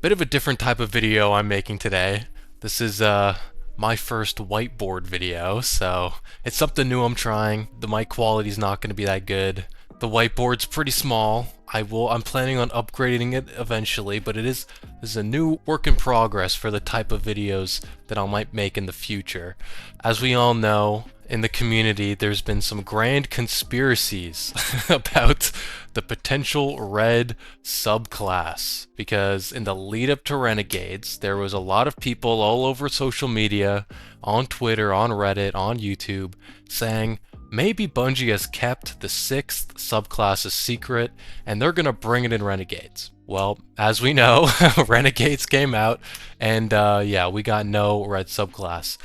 Bit of a different type of video I'm making today. This is my first whiteboard video, so it's something new I'm trying. The mic quality's not going to be that good. The whiteboard's pretty small. I'm planning on upgrading it eventually, but this is a new work in progress for the type of videos that I might make in the future. As we all know, in the community, there's been some grand conspiracies about the potential red subclass, because in the lead up to Renegades, there was a lot of people all over social media, on Twitter, on Reddit, on YouTube, saying maybe Bungie has kept the 6th subclass a secret and they're gonna bring it in Renegades. Well, as we know, Renegades came out and yeah, we got no red subclass.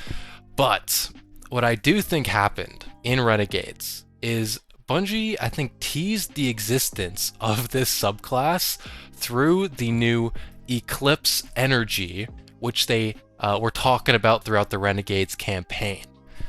But what I do think happened in Renegades is Bungie, I think, teased the existence of this subclass through the new Eclipse energy, which they were talking about throughout the Renegades campaign.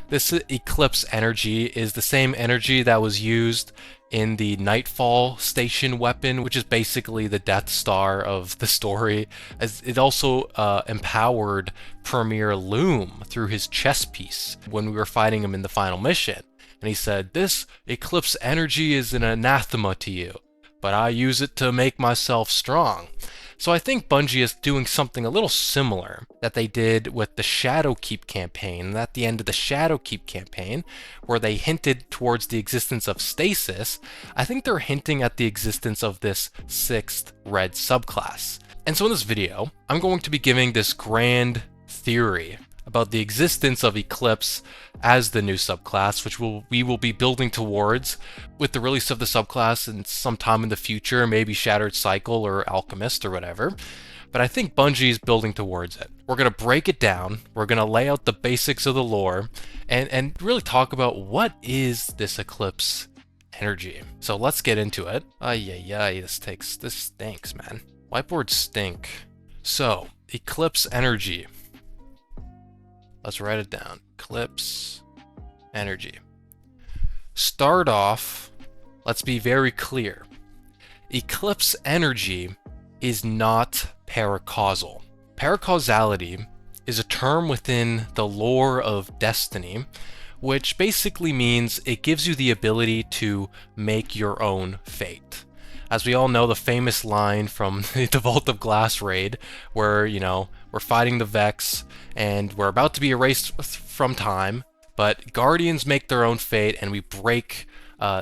This Eclipse energy is the same energy that was used in the Nightfall station weapon, which is basically the Death Star of the story. As it also empowered Premier Loom through his chest piece when we were fighting him in the final mission. And he said, "This Eclipse energy is an anathema to you, but I use it to make myself strong." So I think Bungie is doing something a little similar that they did with the Shadowkeep campaign. And at the end of the Shadowkeep campaign, where they hinted towards the existence of stasis, I think they're hinting at the existence of this 6th red subclass. And so in this video, I'm going to be giving this grand theory about the existence of Eclipse as the new subclass, which we will be building towards with the release of the subclass in sometime in the future, maybe Shattered Cycle or Alchemist or whatever. But I think Bungie is building towards it. We're going to break it down, we're going to lay out the basics of the lore, and really talk about what is this Eclipse energy. So let's get into it. This stinks, man. Whiteboards stink. So, Eclipse energy. Let's write it down. Eclipse energy. Start off, let's be very clear. Eclipse energy is not paracausal. Paracausality is a term within the lore of Destiny, which basically means it gives you the ability to make your own fate. As we all know, the famous line from the Vault of Glass raid, where, we're fighting the Vex, and we're about to be erased from time, but Guardians make their own fate, and we break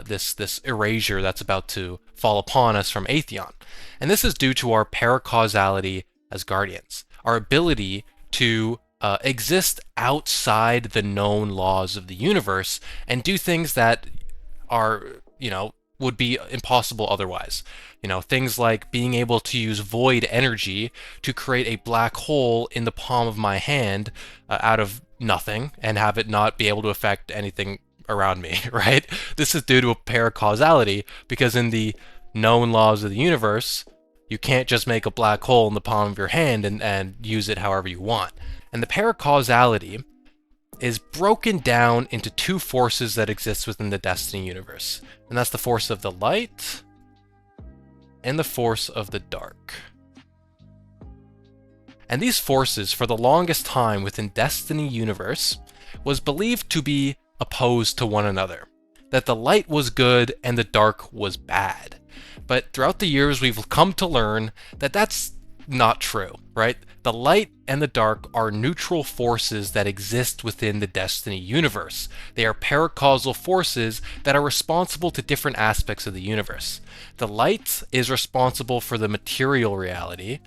this erasure that's about to fall upon us from Atheon. And this is due to our paracausality as Guardians, our ability to exist outside the known laws of the universe and do things that are, would be impossible otherwise. Things like being able to use void energy to create a black hole in the palm of my hand out of nothing and have it not be able to affect anything around me, right? This is due to a paracausality, because in the known laws of the universe, you can't just make a black hole in the palm of your hand and use it however you want. And the paracausality is broken down into two forces that exist within the Destiny universe. And that's the force of the light and the force of the dark. And these forces, for the longest time within Destiny universe, was believed to be opposed to one another. That the light was good and the dark was bad. But throughout the years, we've come to learn that that's not true, right? The light and the dark are neutral forces that exist within the Destiny universe. They are paracausal forces that are responsible to different aspects of the universe. The light is responsible for the material reality,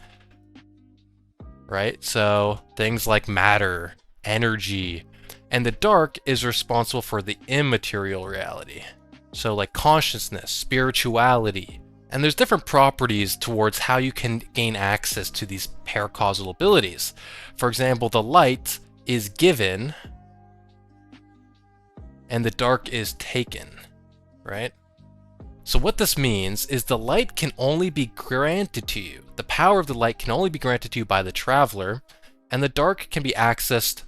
right? So things like matter, energy, and the dark is responsible for the immaterial reality. So like consciousness, spirituality. And there's different properties towards how you can gain access to these paracausal abilities. For example, the light is given and the dark is taken, right? So what this means is the light can only be granted to you. The power of the light can only be granted to you by the Traveler, and the dark can be accessed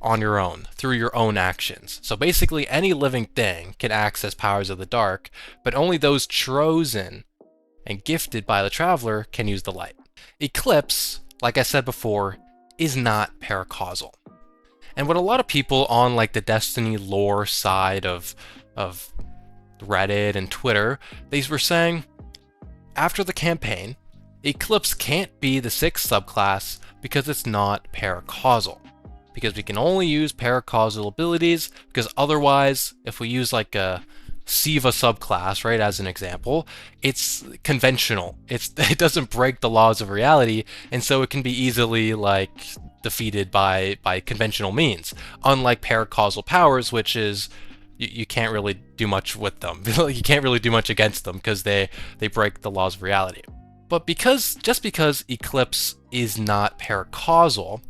on your own, through your own actions. So basically any living thing can access powers of the dark, but only those chosen and gifted by the Traveler can use the light. Eclipse, like I said before, is not paracausal. And what a lot of people on like the Destiny lore side of Reddit and Twitter, they were saying, after the campaign, Eclipse can't be the 6th subclass because it's not paracausal. Because we can only use paracausal abilities, because otherwise, if we use like a Siva subclass, right, as an example, it's conventional. It doesn't break the laws of reality, and so it can be easily like defeated by conventional means. Unlike paracausal powers, which is you can't really do much with them. You can't really do much against them because they break the laws of reality. But just because Eclipse is not paracausal,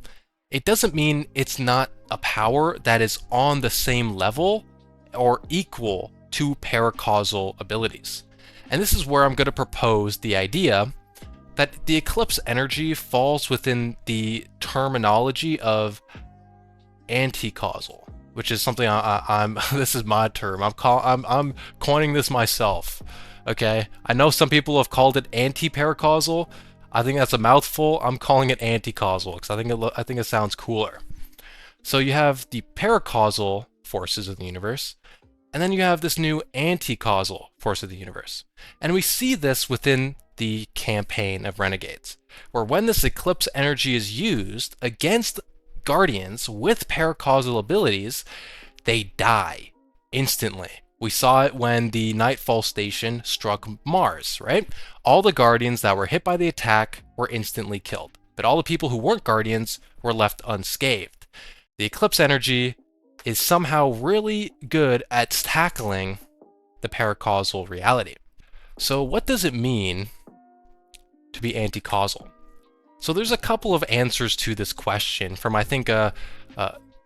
it doesn't mean it's not a power that is on the same level or equal to paracausal abilities. And this is where I'm going to propose the idea that the Eclipse energy falls within the terminology of anti-causal, which is something I'm this is my term. I'm coining this myself. Okay, I know some people have called it anti-paracausal. I think that's a mouthful. I'm calling it anti-causal because I think it sounds cooler. So you have the paracausal forces of the universe, and then you have this new anti-causal force of the universe. And we see this within the campaign of Renegades, where when this Eclipse energy is used against Guardians with paracausal abilities, they die instantly. We saw it when the Nightfall station struck Mars, right? All the Guardians that were hit by the attack were instantly killed, but all the people who weren't Guardians were left unscathed. The Eclipse energy is somehow really good at tackling the paracausal reality. So what does it mean to be anti-causal? So there's a couple of answers to this question from, I think, a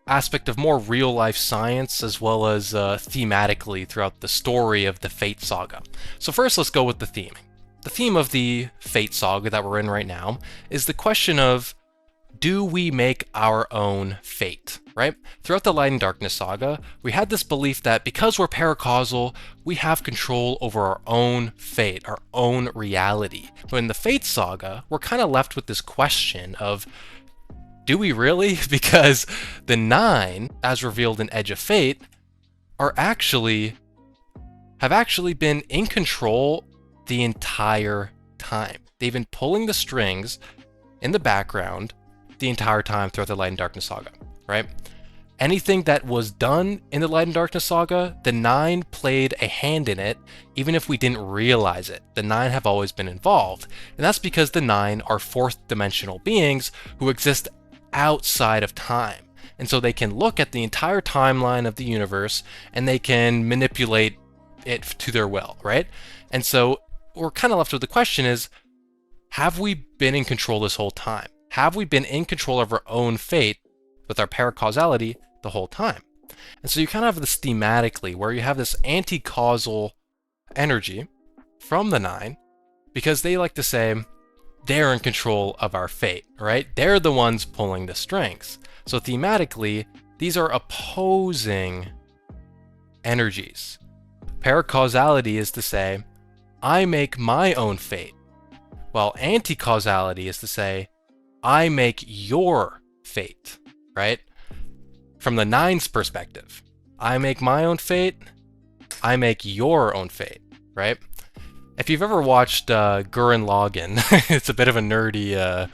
aspect of more real-life science as well as thematically throughout the story of the Fate Saga. So first, let's go with the theme. The theme of the Fate Saga that we're in right now is the question of, do we make our own fate, right? Throughout the Light and Darkness saga, we had this belief that because we're paracausal, we have control over our own fate, our own reality. But in the Fate saga, we're kind of left with this question of, do we really? Because the 9, as revealed in Edge of Fate, have actually been in control the entire time. They've been pulling the strings in the background the entire time throughout the Light and Darkness saga, right? Anything that was done in the Light and Darkness saga, the 9 played a hand in it, even if we didn't realize it. The 9 have always been involved, and that's because the 9 are 4th dimensional beings who exist outside of time. And so they can look at the entire timeline of the universe and they can manipulate it to their will, right? And so we're kind of left with the question is, have we been in control this whole time? Have we been in control of our own fate with our paracausality the whole time? And so you kind of have this thematically where you have this anti-causal energy from the 9 because they like to say they're in control of our fate, right? They're the ones pulling the strings. So thematically, these are opposing energies. Paracausality is to say, I make my own fate, while anti-causality is to say, I make your fate, right? From the 9's perspective, I make my own fate, I make your own fate, right? If you've ever watched Gurren Lagann, it's a bit of a nerdy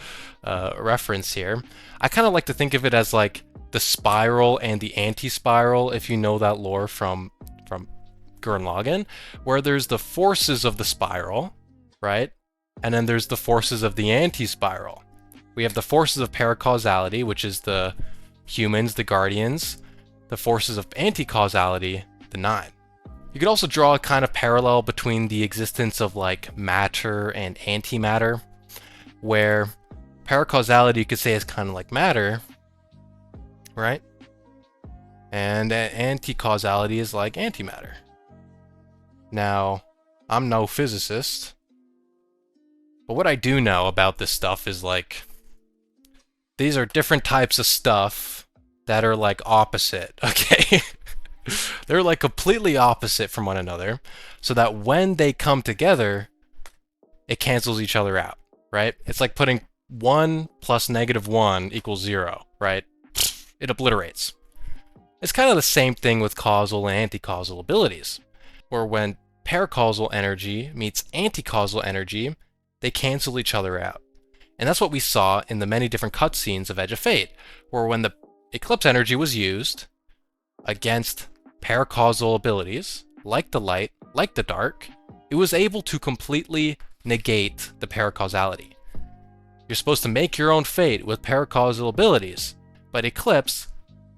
reference here. I kind of like to think of it as like the spiral and the anti-spiral, if you know that lore from Gurren Lagann, where there's the forces of the spiral, right? And then there's the forces of the anti-spiral. We have the forces of paracausality, which is the humans, the Guardians, the forces of anti-causality, the 9. You could also draw a kind of parallel between the existence of like matter and antimatter, where paracausality you could say is kind of like matter, right? And anti-causality is like antimatter. Now, I'm no physicist, but what I do know about this stuff is like, these are different types of stuff that are like opposite, okay? They're like completely opposite from one another, so that when they come together, it cancels each other out. right? It's like putting 1 plus -1 equals 0, right? It obliterates. It's kind of the same thing with causal and anti-causal abilities, where when paracausal energy meets anti-causal energy, they cancel each other out. And that's what we saw in the many different cutscenes of Edge of Fate, where when the Eclipse energy was used against paracausal abilities, like the light, like the dark, it was able to completely negate the paracausality. You're supposed to make your own fate with paracausal abilities, but Eclipse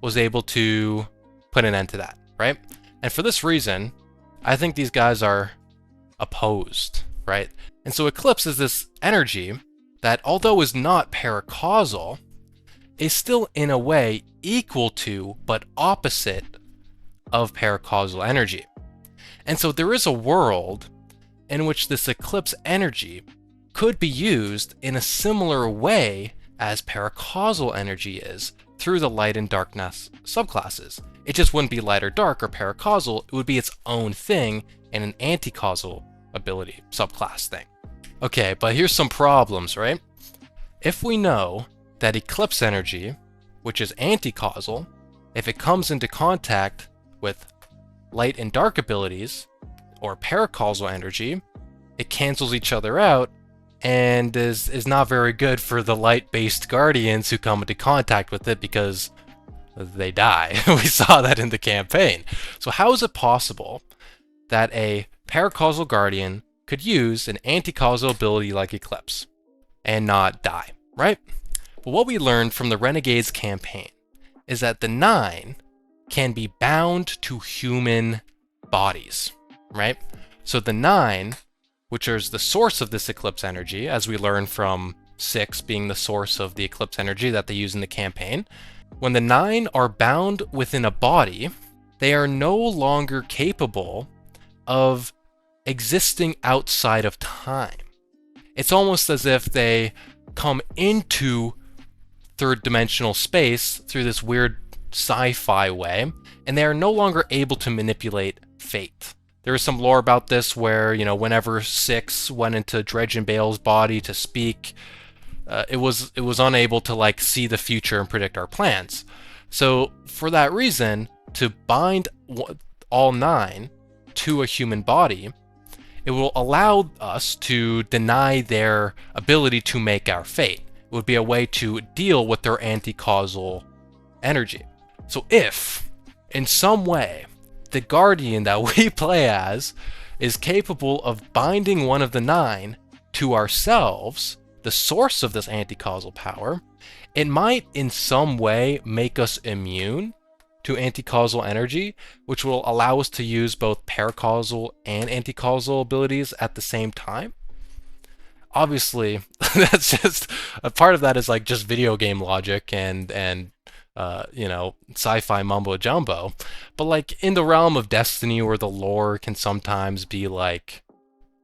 was able to put an end to that, right? And for this reason, I think these guys are opposed, right? And so Eclipse is this energy that, although is not paracausal, is still in a way equal to, but opposite of paracausal energy. And so there is a world in which this Eclipse energy could be used in a similar way as paracausal energy is through the light and darkness subclasses. It just wouldn't be light or dark or paracausal, it would be its own thing and an anti-causal ability subclass thing. Okay, but here's some problems, right? If we know that Eclipse energy, which is anti-causal, if it comes into contact with light and dark abilities, or paracausal energy, it cancels each other out and is not very good for the light-based guardians who come into contact with it because they die. We saw that in the campaign. So how is it possible that a paracausal guardian could use an anti-causal ability like Eclipse and not die, right? Well, what we learned from the Renegades campaign is that the 9 can be bound to human bodies, right? So the 9, which is the source of this Eclipse energy, as we learned from 6 being the source of the Eclipse energy that they use in the campaign, when the 9 are bound within a body, they are no longer capable of existing outside of time. It's almost as if they come into third-dimensional space through this weird sci-fi way, and they are no longer able to manipulate fate. There is some lore about this where, you know, whenever 6 went into Dredge and Bale's body to speak, it was unable to, like, see the future and predict our plans. So for that reason, to bind all 9 to a human body, it will allow us to deny their ability to make our fate. It would be a way to deal with their anti-causal energy. So if, in some way, the Guardian that we play as is capable of binding one of the 9 to ourselves, the source of this anti-causal power, it might in some way make us immune to anti-causal energy, which will allow us to use both paracausal and anti-causal abilities at the same time. Obviously, that's just a part of that is like just video game logic and you know, sci-fi mumbo jumbo, but like in the realm of Destiny where the lore can sometimes be like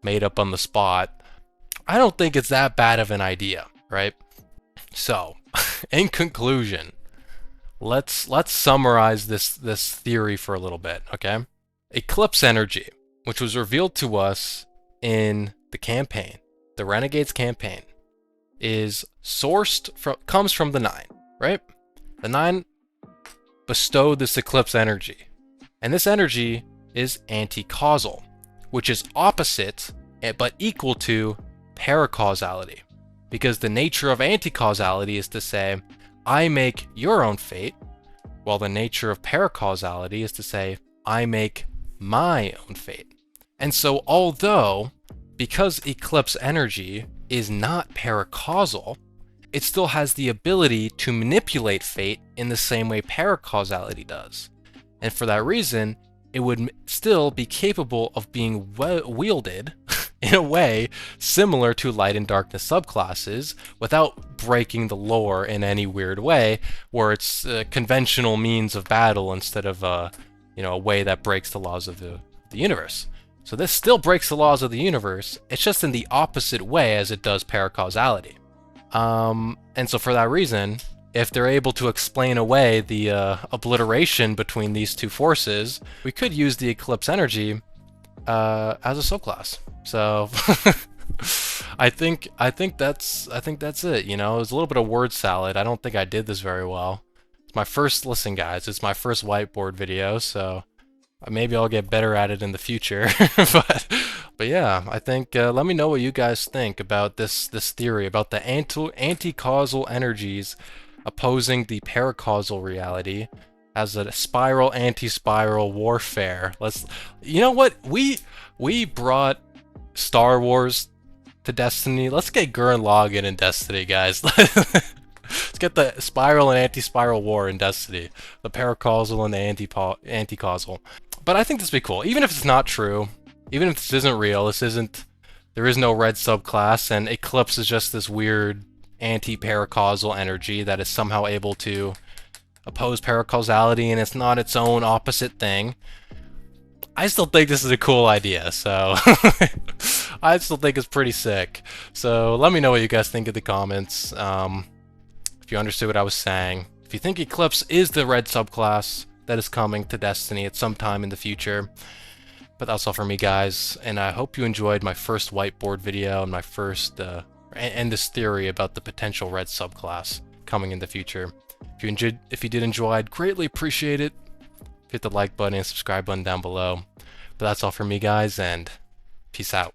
made up on the spot, I don't think it's that bad of an idea, right? So, in conclusion, let's summarize this theory for a little bit, okay? Eclipse energy, which was revealed to us in the campaign, the Renegades campaign, comes from the 9, right? The 9 bestowed this Eclipse energy, and this energy is anti-causal, which is opposite but equal to paracausality, because the nature of anti-causality is to say, I make your own fate, while the nature of paracausality is to say, I make my own fate. And so because Eclipse energy is not paracausal, it still has the ability to manipulate fate in the same way paracausality does. And for that reason, it would still be capable of being wielded in a way similar to light and darkness subclasses without breaking the lore in any weird way, where it's a conventional means of battle instead of a way that breaks the laws of the universe. So this still breaks the laws of the universe, it's just in the opposite way as it does paracausality. And so for that reason, if they're able to explain away the obliteration between these two forces, we could use the Eclipse energy as a subclass. So I think that's it, you know. It was a little bit of word salad. I don't think I did this very well. It's my first listen, guys. It's my first whiteboard video, so maybe I'll get better at it in the future. but yeah, I think let me know what you guys think about this theory about the anti-causal energies opposing the paracausal reality as a spiral anti-spiral warfare. You know what? We brought Star Wars to Destiny. Let's get Gurren Lagann in Destiny, guys. Let's get the spiral and anti-spiral war in Destiny. The paracausal and the anti-causal. But I think this would be cool. Even if it's not true, even if this isn't real, there is no red subclass, and Eclipse is just this weird anti-paracausal energy that is somehow able to oppose paracausality, and it's not its own opposite thing. I still think this is a cool idea, so I still think it's pretty sick. So let me know what you guys think in the comments. If you understood what I was saying. If you think Eclipse is the red subclass that is coming to Destiny at some time in the future. But that's all for me, guys, and I hope you enjoyed my first whiteboard video and my first and this theory about the potential red subclass coming in the future. If you did enjoy, I'd greatly appreciate it. Hit the like button and subscribe button down below. But that's all for me, guys, and peace out.